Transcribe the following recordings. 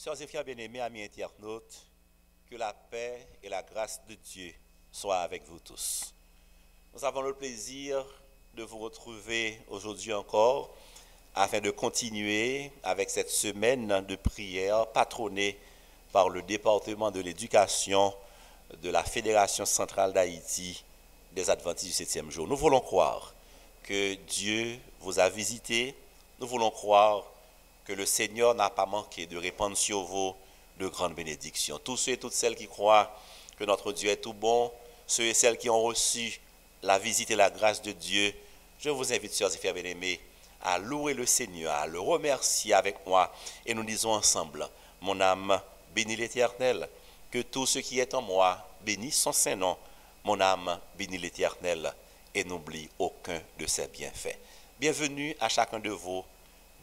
Sœurs et frères bien-aimés, amis internautes, que la paix et la grâce de Dieu soient avec vous tous. Nous avons le plaisir de vous retrouver aujourd'hui encore afin de continuer avec cette semaine de prière patronnée par le département de l'éducation de la Fédération centrale d'Haïti des Adventistes du 7e jour. Nous voulons croire que Dieu vous a visité, nous voulons croire que le Seigneur n'a pas manqué de répandre sur vous de grandes bénédictions. Tous ceux et toutes celles qui croient que notre Dieu est tout bon, ceux et celles qui ont reçu la visite et la grâce de Dieu, je vous invite, sœurs et frères bien-aimés, à louer le Seigneur, à le remercier avec moi. Et nous disons ensemble, mon âme bénit l'Éternel, que tout ce qui est en moi bénisse son Saint-Nom. Mon âme bénit l'Éternel et n'oublie aucun de ses bienfaits. Bienvenue à chacun de vous.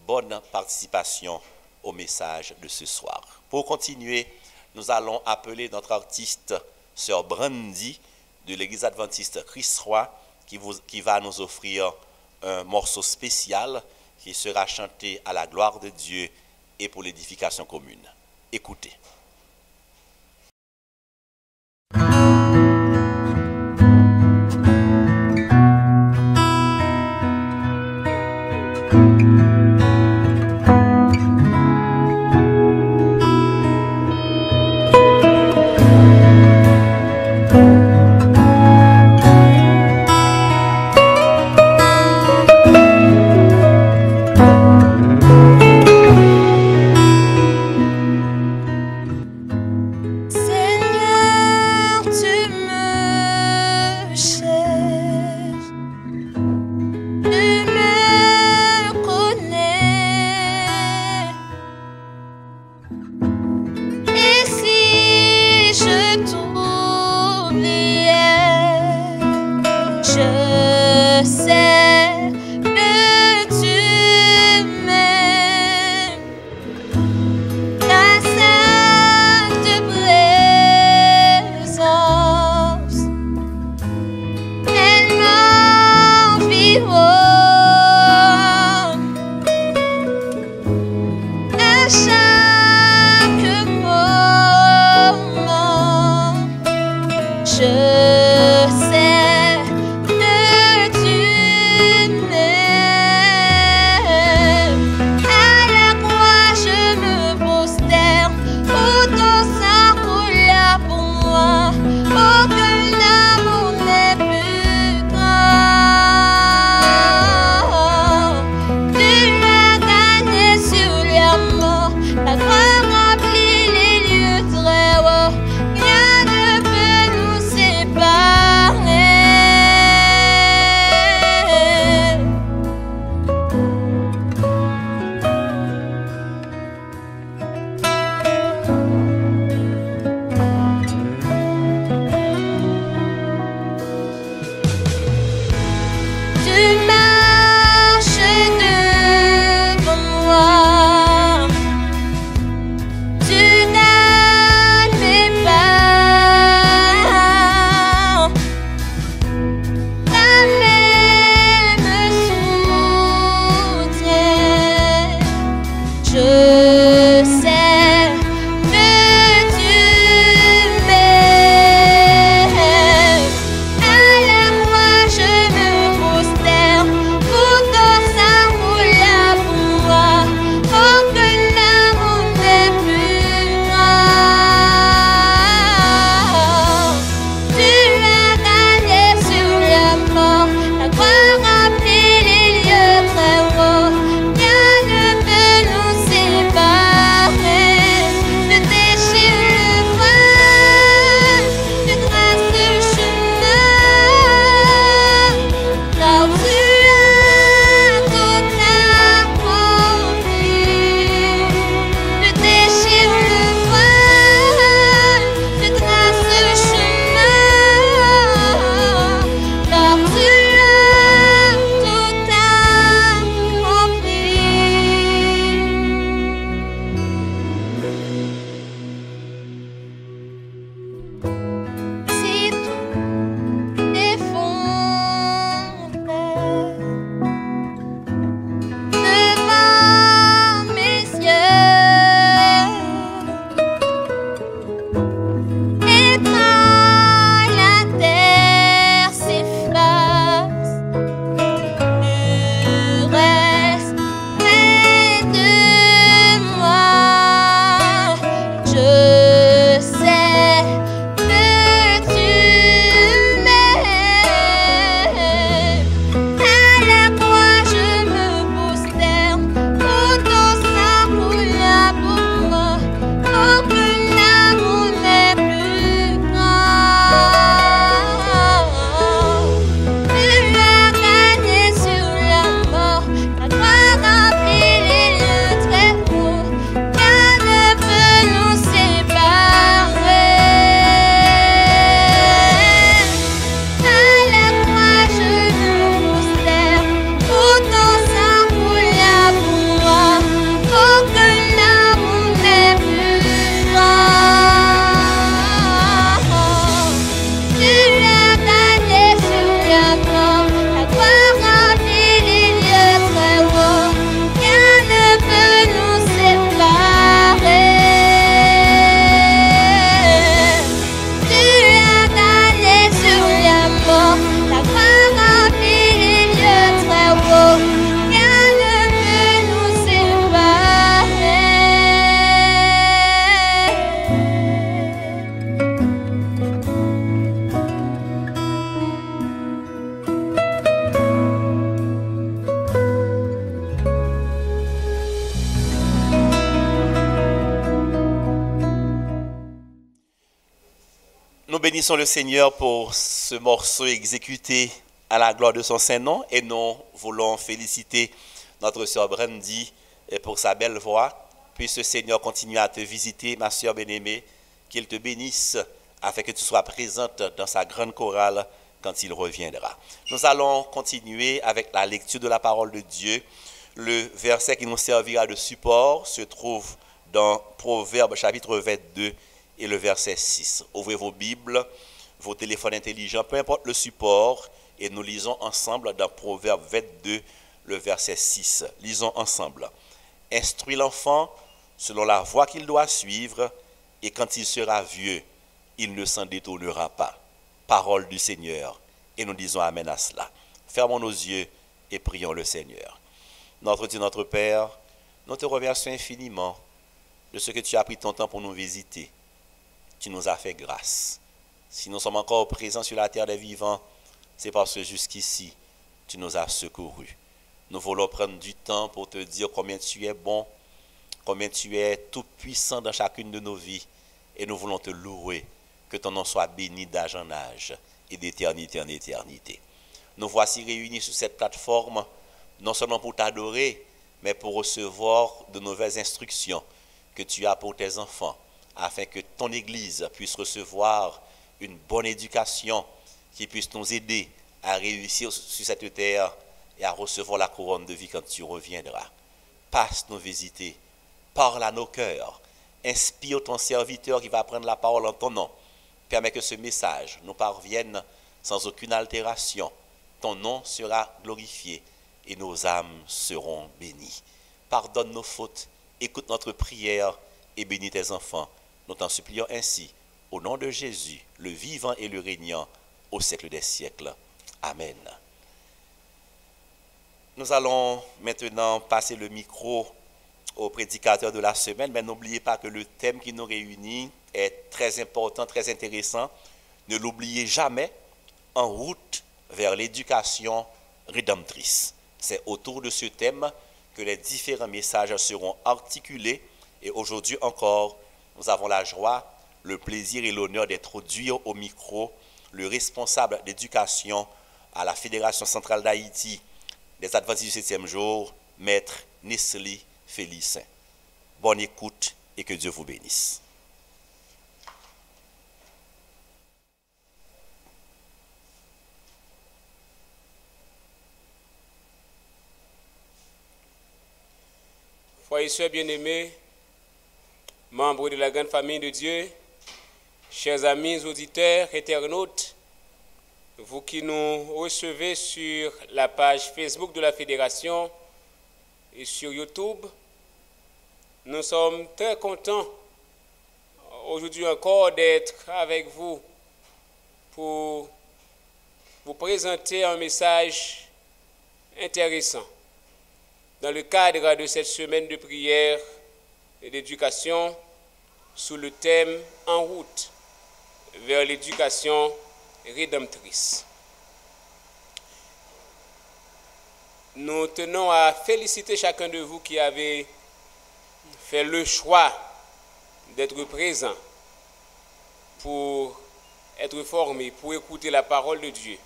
Bonne participation au message de ce soir. Pour continuer, nous allons appeler notre artiste, Sœur Brandy, de l'Église adventiste Christ-Roi, qui va nous offrir un morceau spécial qui sera chanté à la gloire de Dieu et pour l'édification commune. Écoutez. Nous bénissons le Seigneur pour ce morceau exécuté à la gloire de son Saint-Nom et nous voulons féliciter notre sœur Brandy pour sa belle voix. Puisse le Seigneur continuer à te visiter, ma sœur bien-aimée, qu'il te bénisse afin que tu sois présente dans sa grande chorale quand il reviendra. Nous allons continuer avec la lecture de la parole de Dieu. Le verset qui nous servira de support se trouve dans Proverbes chapitre 22 et le verset 6. Ouvrez vos Bibles, vos téléphones intelligents, peu importe le support, et nous lisons ensemble dans Proverbes 22, le verset 6. Lisons ensemble. Instruis l'enfant selon la voie qu'il doit suivre, et quand il sera vieux, il ne s'en détournera pas. Parole du Seigneur. Et nous disons amen à cela. Fermons nos yeux et prions le Seigneur. Notre Dieu, notre Père, nous te remercions infiniment de ce que tu as pris ton temps pour nous visiter. Tu nous as fait grâce. Si nous sommes encore présents sur la terre des vivants, c'est parce que jusqu'ici, tu nous as secourus. Nous voulons prendre du temps pour te dire combien tu es bon, combien tu es tout puissant dans chacune de nos vies. Et nous voulons te louer, que ton nom soit béni d'âge en âge et d'éternité en éternité. Nous voici réunis sur cette plateforme, non seulement pour t'adorer, mais pour recevoir de nouvelles instructions que tu as pour tes enfants, afin que ton Église puisse recevoir une bonne éducation qui puisse nous aider à réussir sur cette terre et à recevoir la couronne de vie quand tu reviendras. Passe nous visiter, parle à nos cœurs, inspire ton serviteur qui va prendre la parole en ton nom. Permets que ce message nous parvienne sans aucune altération. Ton nom sera glorifié et nos âmes seront bénies. Pardonne nos fautes, écoute notre prière et bénis tes enfants. Nous t'en supplions ainsi, au nom de Jésus, le vivant et le régnant, au siècle des siècles. Amen. Nous allons maintenant passer le micro au prédicateur de la semaine, mais n'oubliez pas que le thème qui nous réunit est très important, très intéressant. Ne l'oubliez jamais, en route vers l'éducation rédemptrice. C'est autour de ce thème que les différents messages seront articulés. Et aujourd'hui encore, nous avons la joie, le plaisir et l'honneur d'introduire au micro le responsable d'éducation à la Fédération centrale d'Haïti des Adventistes du 7e jour, Maître Nestlé Félicien. Bonne écoute et que Dieu vous bénisse. Frères et sœurs bien-aimés, membres de la grande famille de Dieu, chers amis auditeurs, internautes, vous qui nous recevez sur la page Facebook de la Fédération et sur YouTube, nous sommes très contents aujourd'hui encore d'être avec vous pour vous présenter un message intéressant dans le cadre de cette semaine de prière et d'éducation sous le thème « En route vers l'éducation rédemptrice ». Nous tenons à féliciter chacun de vous qui avez fait le choix d'être présent pour être formé, pour écouter la parole de Dieu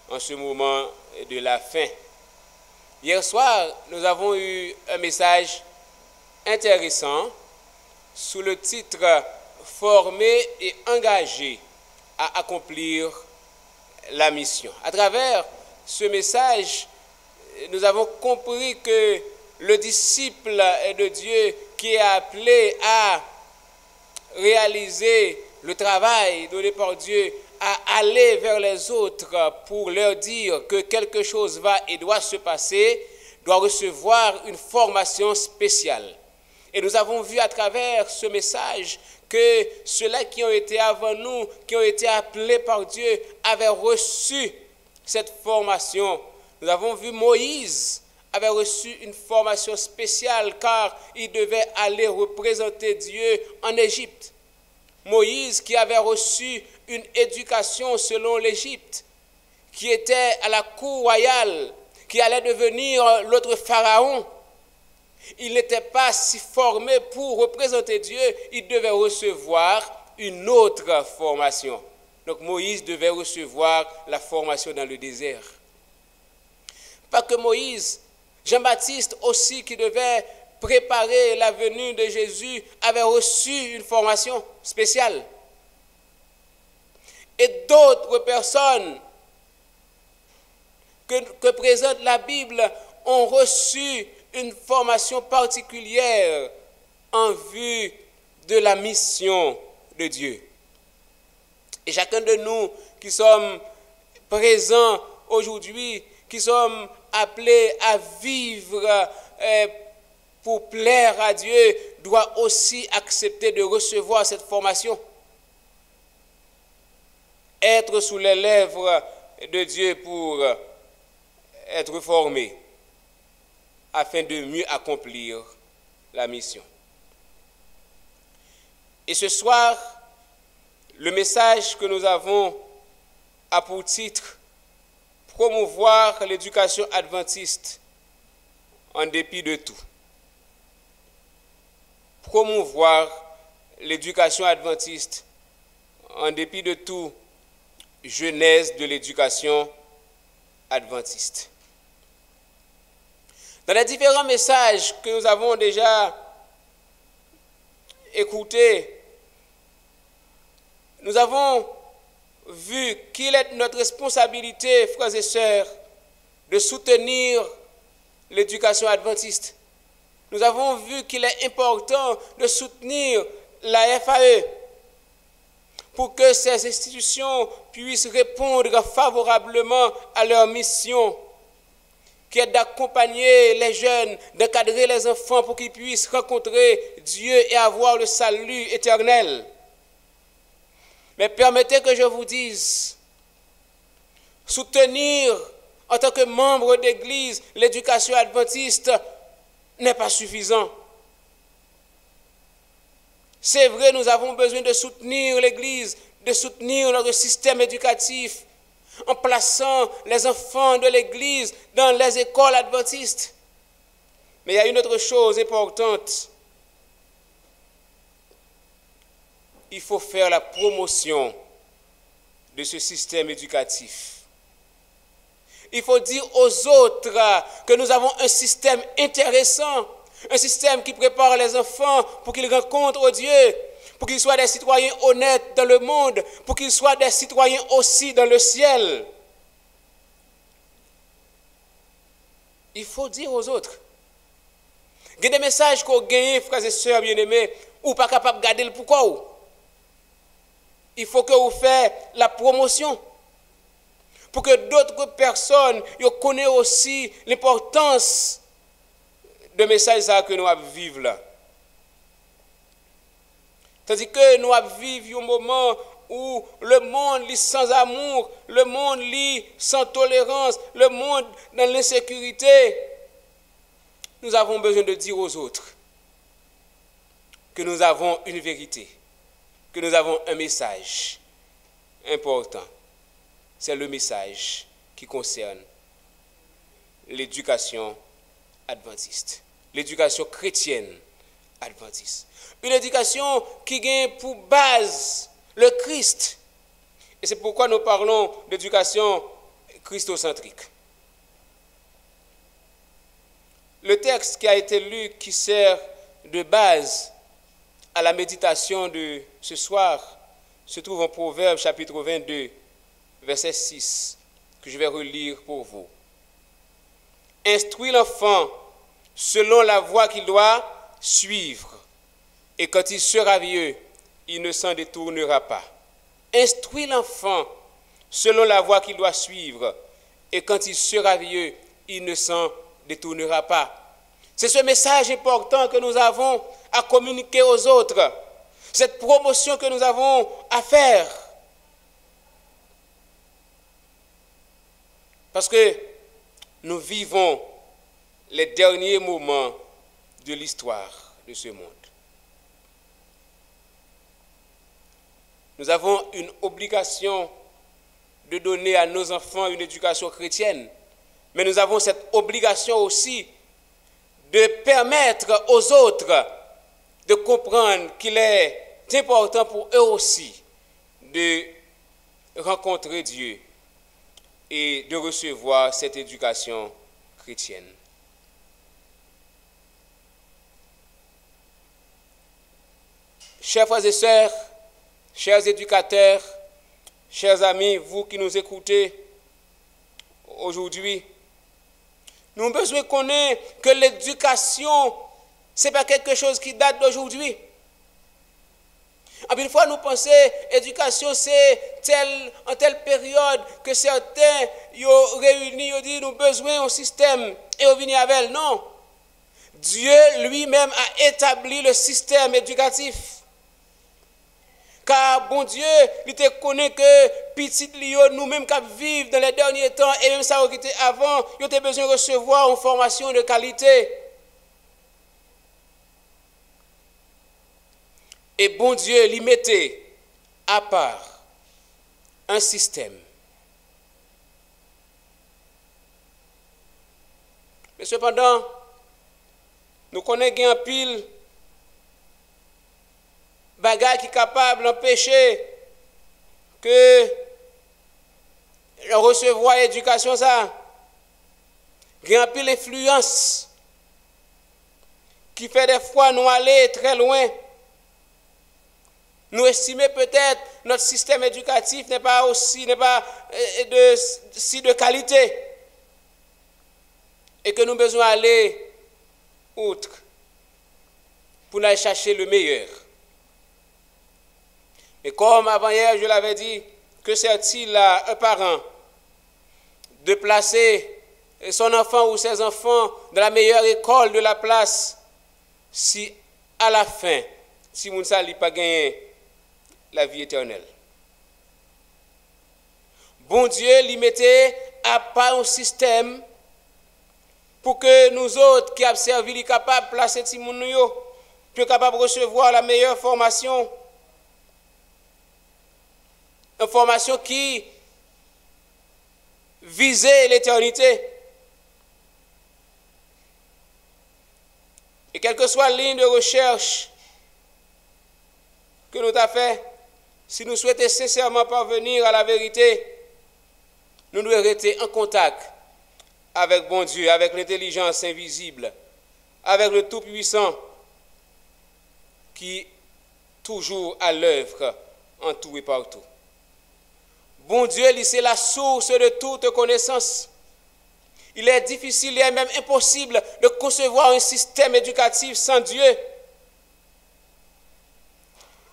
en ce moment de la fin. Hier soir, nous avons eu un message intéressant sous le titre « Former et engager à accomplir la mission ». À travers ce message, nous avons compris que le disciple de Dieu qui est appelé à réaliser le travail donné par Dieu, à aller vers les autres pour leur dire que quelque chose va et doit se passer, doit recevoir une formation spéciale. Et nous avons vu à travers ce message que ceux-là qui ont été avant nous, qui ont été appelés par Dieu, avaient reçu cette formation. Nous avons vu Moïse avait reçu une formation spéciale car il devait aller représenter Dieu en Égypte. Moïse qui avait reçu une éducation selon l'Égypte, qui était à la cour royale, qui allait devenir l'autre pharaon. Il n'était pas si formé pour représenter Dieu, il devait recevoir une autre formation. Donc Moïse devait recevoir la formation dans le désert. Pas que Moïse, Jean-Baptiste aussi qui devait préparer la venue de Jésus avait reçu une formation spéciale. Et d'autres personnes que présente la Bible ont reçu une formation particulière en vue de la mission de Dieu. Et chacun de nous qui sommes présents aujourd'hui, qui sommes appelés à vivre pour plaire à Dieu, doit aussi accepter de recevoir cette formation. Être sous les lèvres de Dieu pour être formé, afin de mieux accomplir la mission. Et ce soir, le message que nous avons a pour titre « Promouvoir l'éducation adventiste en dépit de tout ». Promouvoir l'éducation adventiste en dépit de tout, genèse de l'éducation adventiste. Dans les différents messages que nous avons déjà écoutés, nous avons vu qu'il est notre responsabilité, frères et sœurs, de soutenir l'éducation adventiste. Nous avons vu qu'il est important de soutenir la FAE pour que ces institutions puissent répondre favorablement à leur mission, qui est d'accompagner les jeunes, d'encadrer les enfants pour qu'ils puissent rencontrer Dieu et avoir le salut éternel. Mais permettez que je vous dise, soutenir en tant que membre d'église l'éducation adventiste n'est pas suffisant. C'est vrai, nous avons besoin de soutenir l'église, de soutenir notre système éducatif, en plaçant les enfants de l'église dans les écoles adventistes. Mais il y a une autre chose importante. Il faut faire la promotion de ce système éducatif. Il faut dire aux autres que nous avons un système intéressant, un système qui prépare les enfants pour qu'ils rencontrent Dieu, pour qu'ils soient des citoyens honnêtes dans le monde, pour qu'ils soient des citoyens aussi dans le ciel. Il faut dire aux autres. Il y a des messages qu'on gagne, frères et sœurs bien-aimés, ou pas capable de garder le pourquoi. Il faut que vous fassiez la promotion pour que d'autres personnes connaissent aussi l'importance de messages que nous vivons là. Tandis que nous vivons un moment où le monde lit sans amour, le monde lit sans tolérance, le monde dans l'insécurité, nous avons besoin de dire aux autres que nous avons une vérité, que nous avons un message important. C'est le message qui concerne l'éducation adventiste, l'éducation chrétienne adventiste. Une éducation qui gagne pour base le Christ. Et c'est pourquoi nous parlons d'éducation christocentrique. Le texte qui a été lu, qui sert de base à la méditation de ce soir, se trouve en Proverbes chapitre 22, verset 6, que je vais relire pour vous. Instruis l'enfant selon la voie qu'il doit suivre, et quand il sera vieux, il ne s'en détournera pas. Instruis l'enfant selon la voie qu'il doit suivre, et quand il sera vieux, il ne s'en détournera pas. C'est ce message important que nous avons à communiquer aux autres, cette promotion que nous avons à faire. Parce que nous vivons les derniers moments de l'histoire de ce monde. Nous avons une obligation de donner à nos enfants une éducation chrétienne, mais nous avons cette obligation aussi de permettre aux autres de comprendre qu'il est c'est important pour eux aussi de rencontrer Dieu et de recevoir cette éducation chrétienne. Chers frères et sœurs, chers éducateurs, chers amis, vous qui nous écoutez aujourd'hui, nous avons besoin de connaître que l'éducation, ce n'est pas quelque chose qui date d'aujourd'hui. Une fois, nous pensons que l'éducation, c'est en telle période que certains ont réuni, ont dit, nous avons besoin d'un système et on vient avec elle. Non. Dieu lui-même a établi le système éducatif. Car bon Dieu, il te connaît que petit Lio, nous-mêmes qui vivons dans les derniers temps, et même ça qui était avant, ils ont besoin de recevoir une formation de qualité. Et bon Dieu, il mettait à part un système. Mais cependant, nous connaissons un pile bagage qui est capable d'empêcher que recevoir l'éducation ça. Il y a un pile d'influence qui fait des fois nous aller très loin. Nous estimons peut-être notre système éducatif n'est pas de qualité et que nous avons besoin d'aller outre pour aller chercher le meilleur. Et comme avant-hier, je l'avais dit, que sert-il à un parent de placer son enfant ou ses enfants dans la meilleure école de la place si à la fin, si Mounsa n'a pas gagné la vie éternelle? Bon Dieu lui mettait à part un système pour que nous autres qui avons servi, les capables de placer Timoun, plus capables de recevoir la meilleure formation. Une formation qui visait l'éternité. Et quelle que soit la ligne de recherche que nous avons fait, si nous souhaitons sincèrement parvenir à la vérité, nous devons rester en contact avec bon Dieu, avec l'intelligence invisible, avec le Tout-Puissant qui est toujours à l'œuvre en tout et partout. Bon Dieu, c'est la source de toute connaissance. Il est difficile et même impossible de concevoir un système éducatif sans Dieu.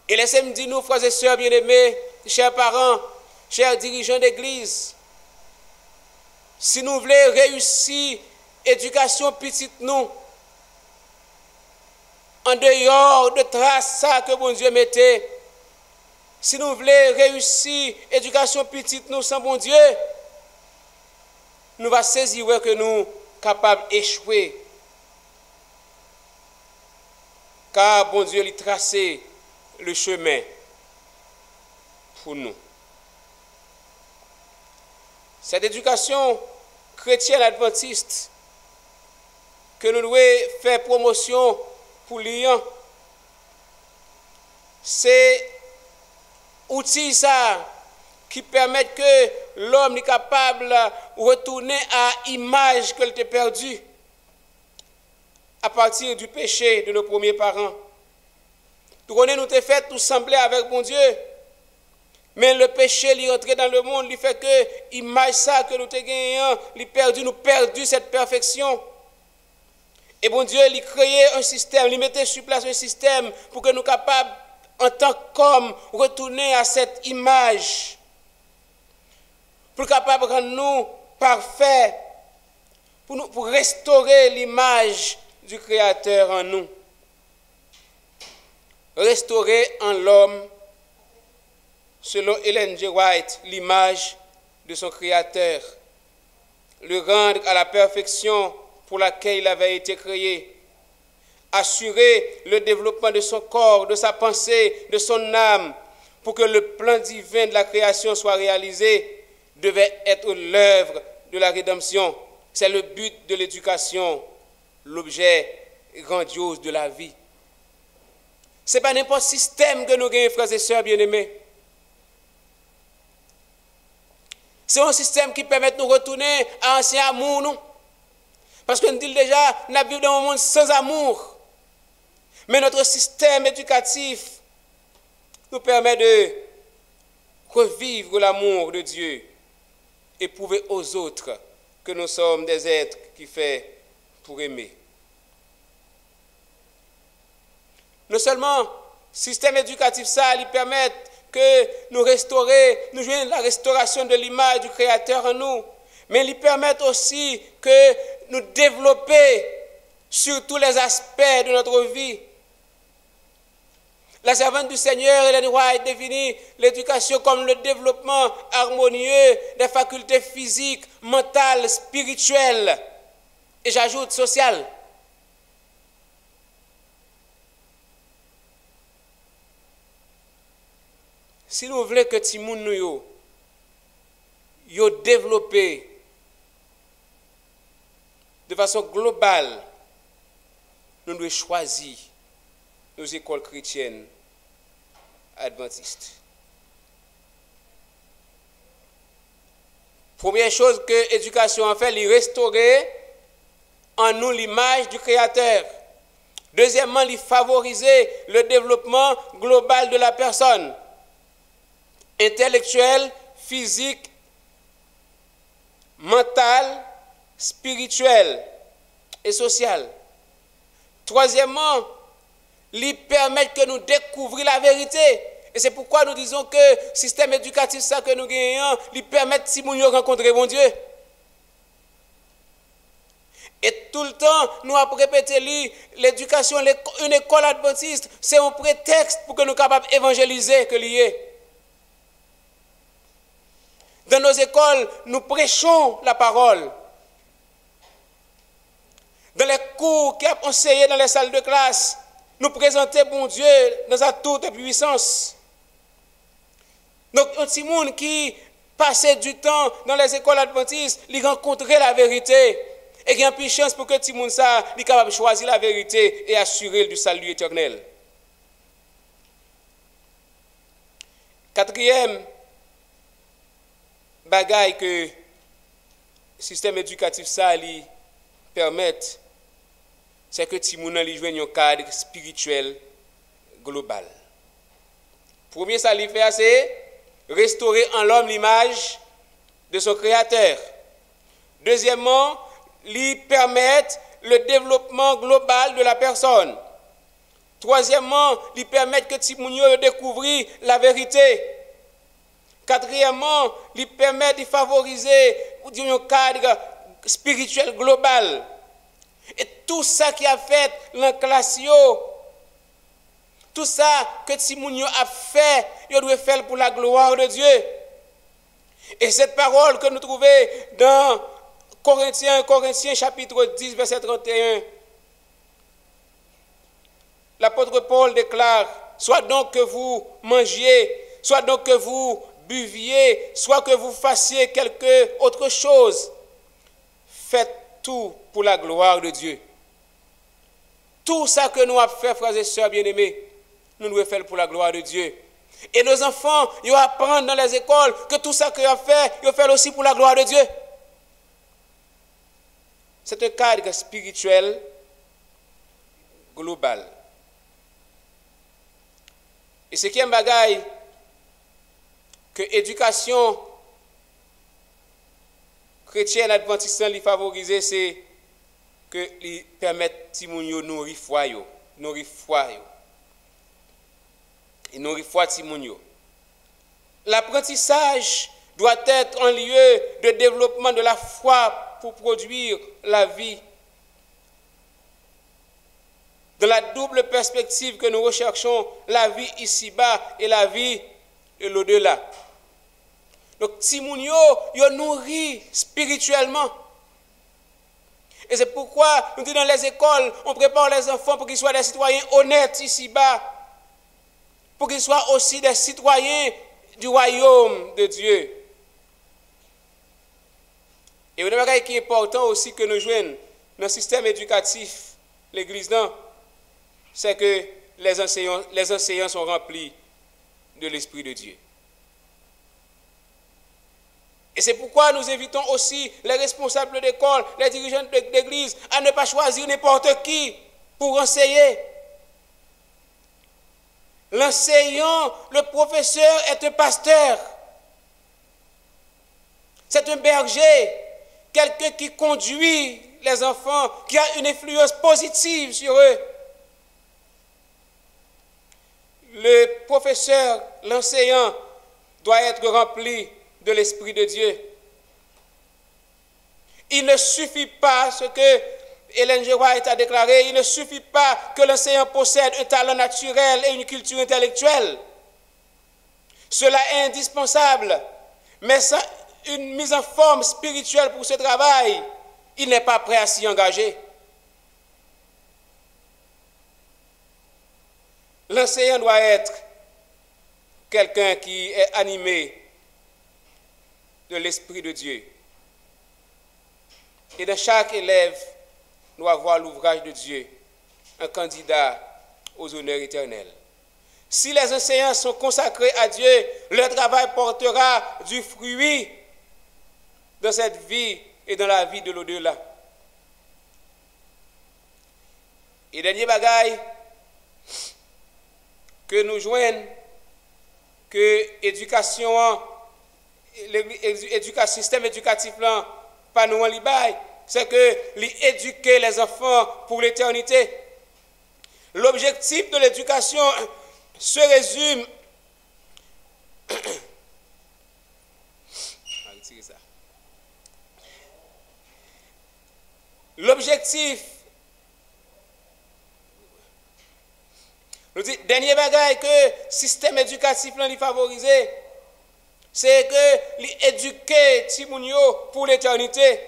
Et laissez-moi dire, nous, frères et sœurs bien-aimés, chers parents, chers dirigeants d'église, si nous voulons réussir l'éducation petite nous, en dehors de traces que bon Dieu mettait, si nous voulons réussir l'éducation petite nous sans bon Dieu, nous allons saisir que nous sommes capables d'échouer. Car bon Dieu lui tracé le chemin pour nous. Cette éducation chrétienne adventiste que nous devons faire promotion pour Lyon, c'est outil ça qui permet que l'homme est capable de retourner à l'image qu'elle a perdue à partir du péché de nos premiers parents. Nous avons fait tout sembler avec bon Dieu, mais le péché est entré dans le monde, il fait que l'image ça que nous avons gagné, nous perdu cette perfection. Et bon Dieu, il a créé un système, il mettait sur place un système pour que nous soyons capables en tant qu'homme, retourner à cette image, pour capable de rendre nous parfaits, pour restaurer l'image du Créateur en nous. Restaurer en l'homme, selon Ellen G. White, l'image de son Créateur, le rendre à la perfection pour laquelle il avait été créé. Assurer le développement de son corps, de sa pensée, de son âme, pour que le plan divin de la création soit réalisé, devait être l'œuvre de la rédemption. C'est le but de l'éducation, l'objet grandiose de la vie. Ce n'est pas n'importe quel système que nous gagnons, frères et sœurs bien-aimés. C'est un système qui permet de nous retourner à l'ancien amour, nous. Parce que nous disons déjà, nous vivons dans un monde sans amour. Mais notre système éducatif nous permet de revivre l'amour de Dieu et prouver aux autres que nous sommes des êtres qui fait pour aimer. Non seulement le système éducatif, ça, lui permet que nous restaurer, nous jouons la restauration de l'image du Créateur en nous, mais il permet aussi que nous développer sur tous les aspects de notre vie. La servante du Seigneur, Ellen White, définit l'éducation comme le développement harmonieux des facultés physiques, mentales, spirituelles, et j'ajoute sociales. Si nous voulons que Timoun nous yo développé de façon globale, nous devons choisir nos écoles chrétiennes adventistes. Première chose que l'éducation a fait, c'est restaurer en nous l'image du Créateur. Deuxièmement, il favoriser le développement global de la personne, intellectuelle, physique, mentale, spirituelle et sociale. Troisièmement, lui permettre que nous découvrions la vérité. Et c'est pourquoi nous disons que le système éducatif ça que nous gagnons, lui permet si nous rencontrer mon Dieu. Et tout le temps, nous avons répété l'éducation, une école adventiste, c'est un prétexte pour que nous soyons capables d'évangéliser que lié. Dans nos écoles, nous prêchons la parole. Dans les cours qui sont enseignés dans les salles de classe, nous présentons bon Dieu dans sa toute puissance. Donc, un petit monde qui passait du temps dans les écoles adventistes, il rencontrait la vérité. Et il y a plus de chance pour que petit monde ça, il capable de choisir la vérité et assurer du salut éternel. Quatrième bagaille que le système éducatif ça lui permet, c'est que petit monde lui joue un cadre spirituel global. Premier ça lui fait, c'est restaurer en l'homme l'image de son Créateur. Deuxièmement, lui permettre le développement global de la personne. Troisièmement, lui permettre que Timounio découvre la vérité. Quatrièmement, lui permettre de favoriser un cadre spirituel global. Et tout ça qui a fait dans classe, tout ça que Timounio a fait, il doit faire pour la gloire de Dieu. Et cette parole que nous trouvons dans Corinthiens chapitre 10, verset 31, l'apôtre Paul déclare, soit donc que vous mangiez, soit donc que vous buviez, soit que vous fassiez quelque autre chose, faites tout pour la gloire de Dieu. Tout ça que nous avons fait, frères et sœurs bien-aimés, nous devons faire pour la gloire de Dieu. Et nos enfants, ils apprennent dans les écoles que tout ça qu'ils ont fait, ils font aussi pour la gloire de Dieu. C'est un cadre spirituel global. Et ce qui est un bagaille que l'éducation chrétienne adventiste lui favoriser, c'est que lui permettre Timounio nourrir foi yo, nourrir foi yo. Et nourrir foi Timounio. L'apprentissage doit être un lieu de développement de la foi pour produire la vie. Dans la double perspective que nous recherchons, la vie ici-bas et la vie de l'au-delà. Donc, Timounio, il nourrit spirituellement. Et c'est pourquoi, nous disons dans les écoles, on prépare les enfants pour qu'ils soient des citoyens honnêtes ici-bas, pour qu'ils soient aussi des citoyens du royaume de Dieu. Et une chose qui est important aussi que nous jouons dans le système éducatif, l'Église, c'est que les enseignants sont remplis de l'Esprit de Dieu. Et c'est pourquoi nous invitons aussi les responsables d'école, les dirigeants d'église à ne pas choisir n'importe qui pour enseigner. L'enseignant, le professeur est un pasteur. C'est un berger, quelqu'un qui conduit les enfants, qui a une influence positive sur eux. Le professeur, l'enseignant, doit être rempli de l'Esprit de Dieu. Il ne suffit pas, ce que Ellen G. White a déclaré, il ne suffit pas que l'enseignant possède un talent naturel et une culture intellectuelle. Cela est indispensable, mais sans une mise en forme spirituelle pour ce travail, il n'est pas prêt à s'y engager. L'enseignant doit être quelqu'un qui est animé de l'Esprit de Dieu. Et dans chaque élève doit voir l'ouvrage de Dieu, un candidat aux honneurs éternels. Si les enseignants sont consacrés à Dieu, leur travail portera du fruit dans cette vie et dans la vie de l'au-delà. Et dernier bagaille que nous joignons, que l'éducation, le système éducatif là, pas nous en libaye, c'est que l'éduquer les enfants pour l'éternité. L'objectif de l'éducation se résume l'objectif, nous dit, dernier bagaille que le système éducatif là favorisé, c'est que l'éduquer Timounio pour l'éternité.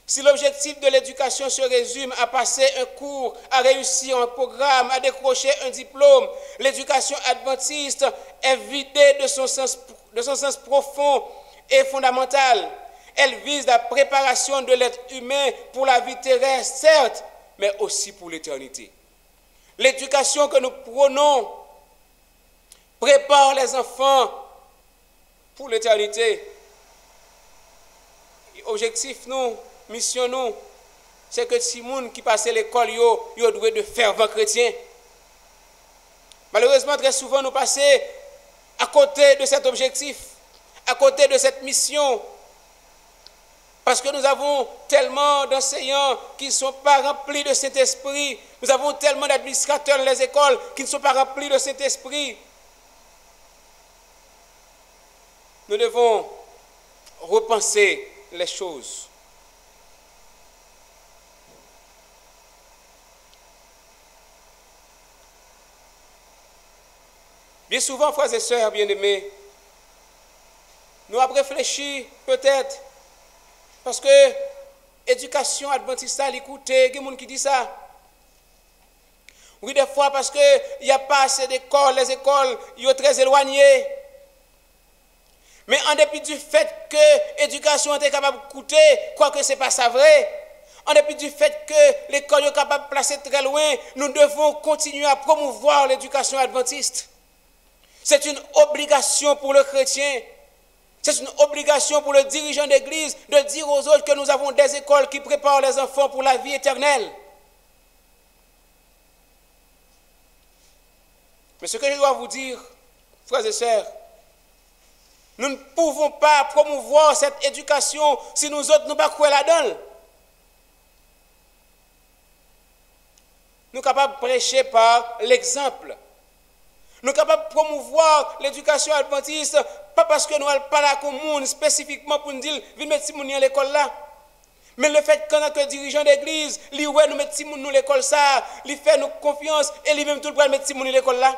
Si l'objectif de l'éducation se résume à passer un cours, à réussir un programme, à décrocher un diplôme, l'éducation adventiste est vidée de son sens profond et fondamental. Elle vise la préparation de l'être humain pour la vie terrestre, certes, mais aussi pour l'éternité. L'éducation que nous prônons prépare les enfants pour l'éternité. Objectif nous, mission nous, c'est que si les gens qui passent l'école, ils doivent de fervents chrétiens. Malheureusement, très souvent, nous passons à côté de cet objectif, à côté de cette mission, parce que nous avons tellement d'enseignants qui ne sont pas remplis de cet esprit, nous avons tellement d'administrateurs dans les écoles qui ne sont pas remplis de cet esprit. Nous devons repenser les choses. Bien souvent, frères et sœurs bien-aimés, nous avons réfléchi peut-être parce que l'éducation adventiste, écoutez, il y a des gens qui disent ça. Oui, des fois parce qu'il n'y a pas assez d'écoles, les écoles sont très éloignées. Mais en dépit du fait que l'éducation est capable de coûter, quoique ce n'est pas ça vrai, en dépit du fait que l'école est capable de placer très loin, nous devons continuer à promouvoir l'éducation adventiste. C'est une obligation pour le chrétien, c'est une obligation pour le dirigeant d'église de dire aux autres que nous avons des écoles qui préparent les enfants pour la vie éternelle. Mais ce que je dois vous dire, frères et sœurs, nous ne pouvons pas promouvoir cette éducation si nous autres ne pas croire là-dedans. Nous sommes capables de prêcher par l'exemple. Nous sommes capables de promouvoir l'éducation adventiste, pas parce que nous allons pas là comme monde spécifiquement pour nous dire, venez mettre Timoun à l'école là. Mais le fait qu'en tant que dirigeant d'église, nous mettons Timoun à l'école ça, lui fait nous confiance et lui-même tout le mettre Timoun à l'école là.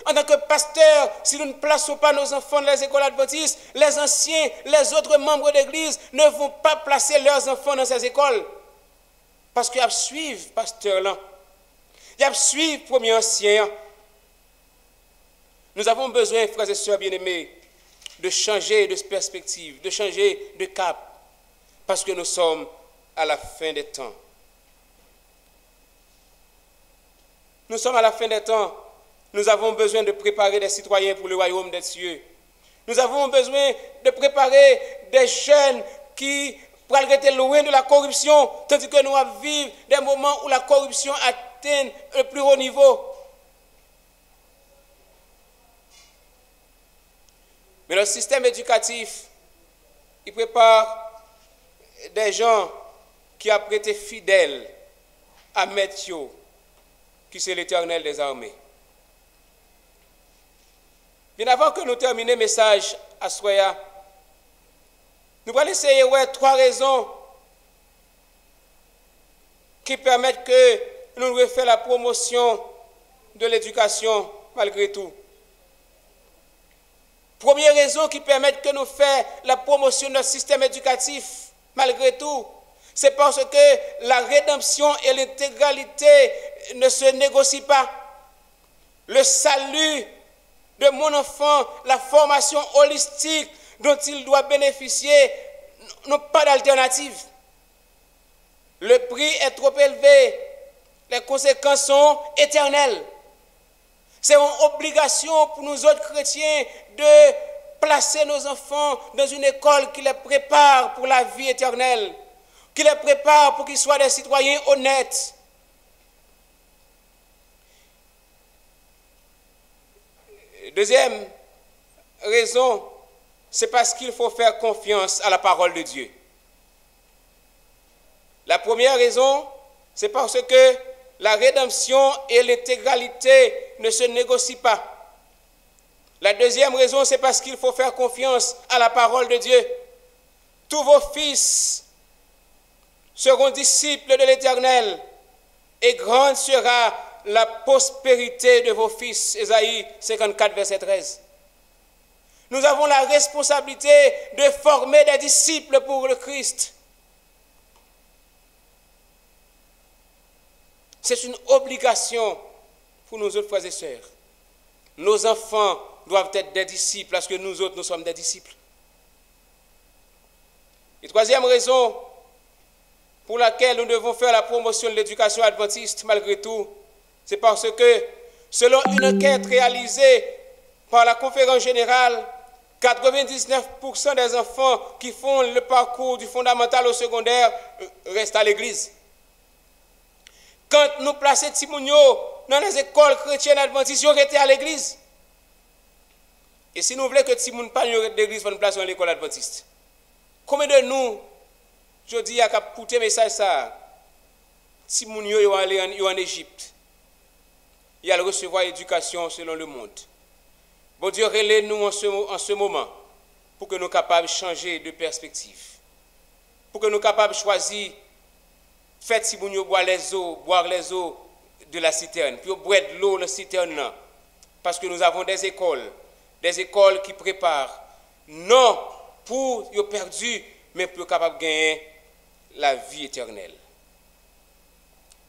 En tant que pasteur, si nous ne plaçons pas nos enfants dans les écoles adventistes, les anciens, les autres membres d'église ne vont pas placer leurs enfants dans ces écoles. Parce qu'ils suivent le pasteur là. Ils suivent le premier ancien. Nous avons besoin, frères et sœurs bien-aimés, de changer de perspective, de changer de cap. Parce que nous sommes à la fin des temps. nous sommes à la fin des temps. Nous avons besoin de préparer des citoyens pour le royaume des cieux. Nous avons besoin de préparer des jeunes qui pourraient rester loin de la corruption, tandis que nous allons vivre des moments où la corruption atteint le plus haut niveau. Mais le système éducatif, il prépare des gens qui ont été fidèles à Maître, qui c'est l'Éternel des armées. Bien avant que nous terminions le message à Soya, nous allons essayer de voir 3 raisons qui permettent que nous refassions la promotion de l'éducation malgré tout. Première raison qui permet que nous fassions la promotion de notre système éducatif malgré tout, c'est parce que la rédemption et l'intégralité ne se négocient pas. Le salut de mon enfant, la formation holistique dont il doit bénéficier, n'ont pas d'alternative. Le prix est trop élevé, les conséquences sont éternelles. C'est une obligation pour nous autres chrétiens de placer nos enfants dans une école qui les prépare pour la vie éternelle, qui les prépare pour qu'ils soient des citoyens honnêtes. Deuxième raison, c'est parce qu'il faut faire confiance à la parole de Dieu. La première raison, c'est parce que la rédemption et l'intégralité ne se négocient pas. La deuxième raison, c'est parce qu'il faut faire confiance à la parole de Dieu. Tous vos fils seront disciples de l'Éternel et grande sera la prospérité de vos fils. Ésaïe 54, verset 13. Nous avons la responsabilité de former des disciples pour le Christ. C'est une obligation pour nous autres frères et sœurs. Nos enfants doivent être des disciples parce que nous autres, nous sommes des disciples. Et troisième raison pour laquelle nous devons faire la promotion de l'éducation adventiste malgré tout, c'est parce que selon une enquête réalisée par la conférence générale, 99% des enfants qui font le parcours du fondamental au secondaire restent à l'église. Quand nous plaçons Timounio dans les écoles chrétiennes adventistes, ils ont été à l'église. Et si nous voulons que Timoun pas d'église, nous plaçons dans l'école adventiste. Combien de nous, je dis, à écouter le message ça, Timounio est allé en Égypte. Il a recevoir l'éducation selon le monde. Bon Dieu, relève-nous en ce moment pour que nous soyons capables de changer de perspective. Pour que nous soyons capables de choisir, faire Timounio boire les eaux de la citerne, puis boire de l'eau dans la citerne là. Parce que nous avons des écoles qui préparent, non pour les perdus, mais pour capables de gagner la vie éternelle.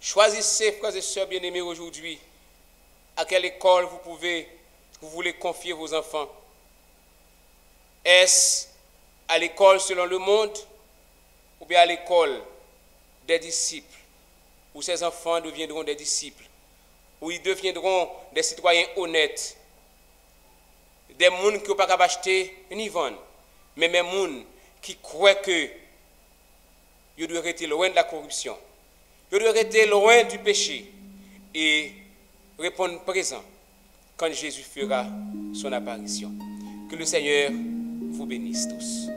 Choisissez, frères et sœurs bien-aimés, aujourd'hui, à quelle école vous voulez confier vos enfants. Est-ce à l'école selon le monde ou bien à l'école des disciples, où ces enfants deviendront des disciples, où ils deviendront des citoyens honnêtes, des gens qui n'ont pas qu'à acheter ni vendre, mais des gens qui croient que ils doivent rester loin de la corruption, ils doivent rester loin du péché et répondre présent quand Jésus fera son apparition. Que le Seigneur vous bénisse tous.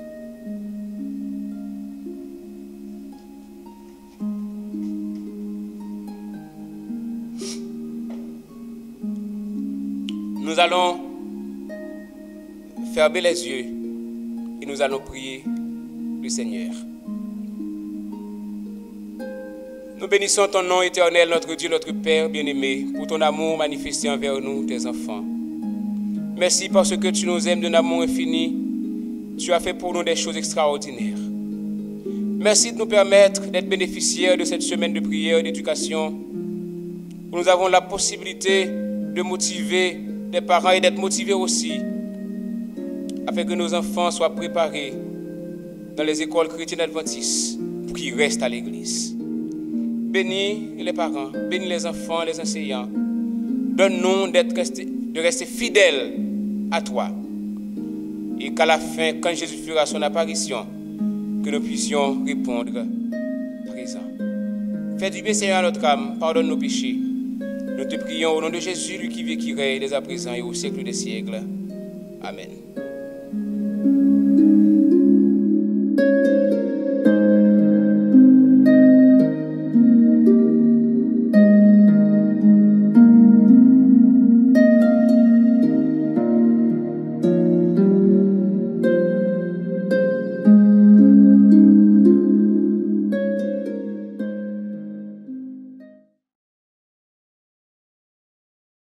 Nous allons fermer les yeux et nous allons prier le Seigneur. Nous bénissons ton nom éternel, notre Dieu, notre Père bien-aimé, pour ton amour manifesté envers nous, tes enfants. Merci parce que tu nous aimes d'un amour infini. Tu as fait pour nous des choses extraordinaires. Merci de nous permettre d'être bénéficiaires de cette semaine de prière et d'éducation, où nous avons la possibilité de motiver des parents et d'être motivés aussi, afin que nos enfants soient préparés dans les écoles chrétiennes adventistes pour qu'ils restent à l'église. Bénis les parents, bénis les enfants, les enseignants, Donne-nous de rester fidèles à toi. Et qu'à la fin, quand Jésus fera son apparition, que nous puissions répondre présent. Fais du bien, Seigneur, à notre âme. Pardonne nos péchés. Nous te prions au nom de Jésus, lui qui vit, qui règne dès à présent et au siècle des siècles. Amen.